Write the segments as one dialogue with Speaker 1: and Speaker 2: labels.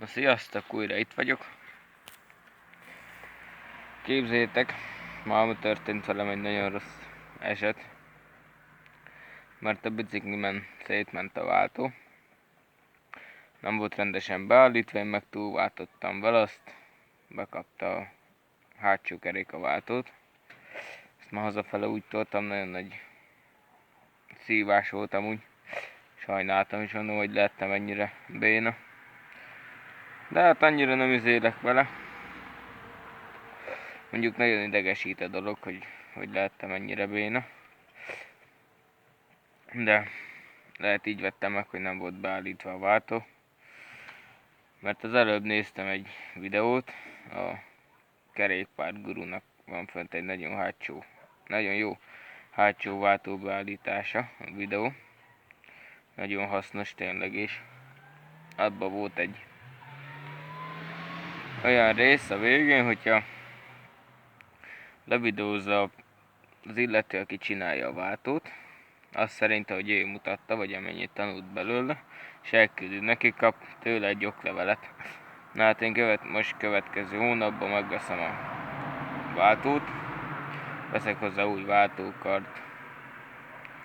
Speaker 1: Na sziasztok, újra itt vagyok. Képzeljétek, ma történt velem egy nagyon rossz eset. Mert a biciklimen szétment a váltó. Nem volt rendesen beállítva, én meg túlváltottam vele, azt bekapta a hátsó kerék a váltót. Ezt már hazafele úgy toltam, nagyon nagy szívás volt amúgy. Sajnáltam is, mondom, hogy lehettem ennyire béna. De hát annyira nem üzélek vele. Mondjuk nagyon idegesít a dolog, hogy lehettem ennyire béna. De lehet így vettem meg, hogy nem volt beállítva a váltó. Mert az előbb néztem egy videót, a kerékpárgurunak van fönt egy nagyon jó hátsó váltó beállítása a videó. Nagyon hasznos tényleg, és abban volt egy olyan rész a végén, hogyha levideózza az illető, aki csinálja a váltót, azt szerint, hogy ő mutatta, vagy amennyit tanult belőle, és elküldi neki, kap tőle egy oklevelet. Na hát én most következő hónapban megveszem a váltót, veszek hozzá új váltókart,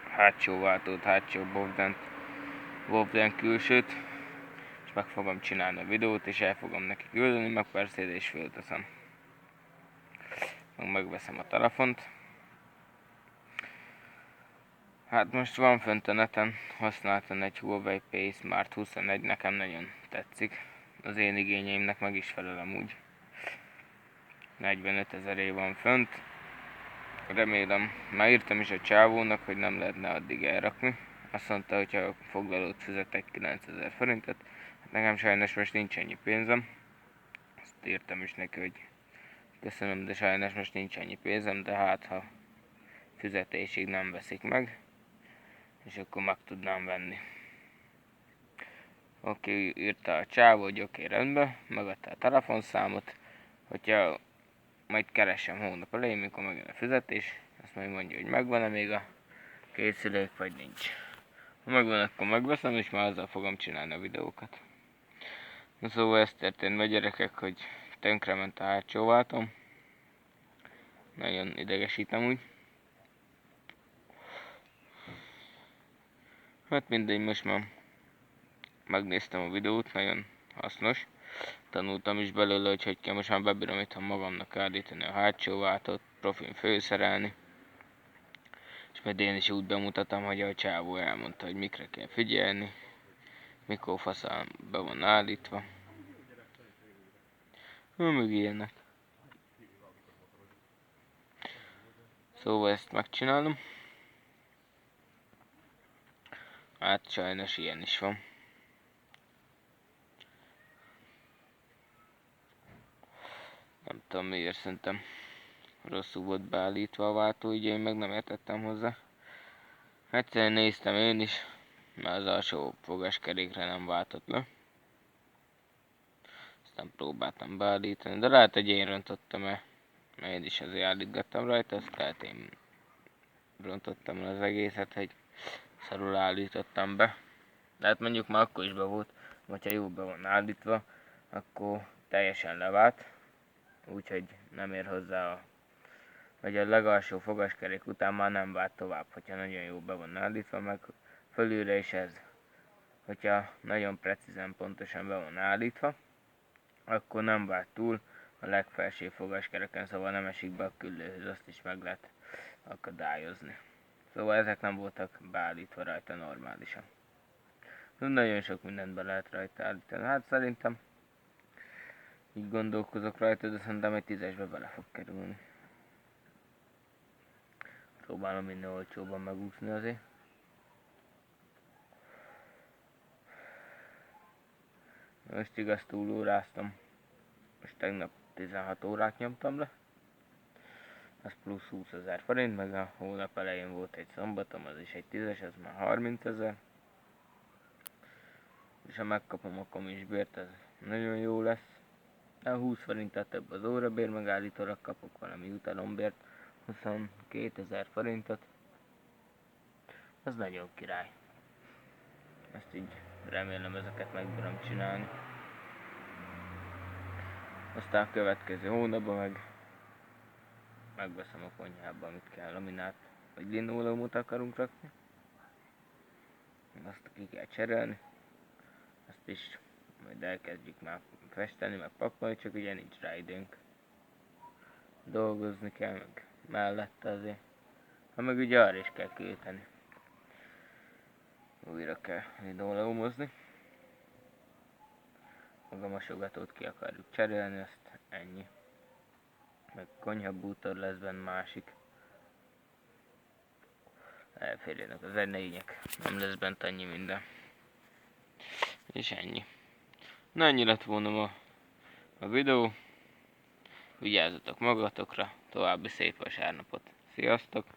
Speaker 1: hátsó váltót, hátsó bobdent külsőt, és meg fogom csinálni a videót, és el fogom neki küldeni, meg persze ide is fölteszem. Megveszem a telefont. Hát most van fönt a neten, használtam egy Huawei P Smart 21, nekem nagyon tetszik. Az én igényeimnek meg is felelem úgy. 45 000 van fönt. Remélem, már írtam is a csávónak, hogy nem lehetne addig elrakni. Azt mondta, hogy ha foglalót fizetek 9000 forintot, hát nekem sajnos most nincs ennyi pénzem. Azt írtam is neki, hogy köszönöm, de sajnos most nincs ennyi pénzem, de hát ha fizetésig nem veszik meg, és akkor meg tudnám venni. Oké, írta a csávó, hogy oké, rendben, megadta a telefonszámot, hogyha majd keresem hónap elején, mikor megjön a fizetés, azt majd mondja, hogy megvan-e még a készülék, vagy nincs. Ha megvan, akkor megveszem, és már azzal fogom csinálni a videókat. Na szóval ez történt meg, gyerekek, hogy tönkrement a hátsó váltom. Nagyon idegesítem úgy. Hát mindegy, most már megnéztem a videót, nagyon hasznos. Tanultam is belőle, hogy kell most már bebírom itthon magamnak állítani a hátsó váltót, profin főszerelni. És majd én is úgy bemutatom, hogy a csávó elmondta, hogy mikre kell figyelni, mikor faszán be van állítva. Meg ilyenek. Szóval ezt megcsinálom. Hát sajnos ilyen is van. Nem tudom miért, szerintem rosszul volt beállítva a váltó, így én meg nem értettem hozzá. Egyszerűen néztem én is, mert az alsó fogaskerékre nem váltott le. Aztán próbáltam beállítani, de lehet, hogy én rontottam el. Mert én is azért állítgattam rajta, azt lehet én rontottam el az egészet, hogy szarul állítottam be. De hát mondjuk már akkor is be volt, hogyha jó be van állítva, akkor teljesen levált. Úgyhogy nem ér hozzá vagy a legalsó fogaskerék után már nem vált tovább, hogyha nagyon jó be van állítva, meg fölülre is ez. Hogyha nagyon precízen, pontosan be van állítva, akkor nem vált túl a legfelső fogaskereken, szóval nem esik be a küllőhöz, azt is meg lehet akadályozni. Szóval ezek nem voltak beállítva rajta normálisan. Nagyon sok mindent be lehet rajta állítani. Hát szerintem így gondolkozok rajta, de szerintem egy 10-esbe bele fog kerülni. Próbálom minél olcsóban megúszni azért. Most igaz túlóráztam. Most tegnap 16 órát nyomtam le. Az plusz 20 000 forint, meg a hónap elején volt egy szombatom, az is egy 10-es, az már 30 000. És ha megkapom a komisbért, az nagyon jó lesz. De 20 forinttal több az órabér, meg állítólag kapok valami utalombért, 22 000 forintot. Az nagyon király. Ezt így remélem ezeket meg tudom csinálni. Aztán a következő hónapban megveszem a konyhába, amit kell, laminát vagy linoleumot akarunk rakni. Azt ki kell cserélni. Azt is majd elkezdjük már festeni, meg pakolni, csak ugye nincs rá időnk. Dolgozni kell meg mellette azért. Ha meg ugye arra is kell költeni. Újra kell linoleumozni. Meg a mosogatót ki akarjuk cserélni, azt ennyi. Meg konyhabútor lesz benne másik. Elférjenek az egy lényeg. Nem lesz bent annyi minden. És ennyi. Na ennyi lett volna ma a videó. Vigyázzatok magatokra, további szép vasárnapot. Sziasztok!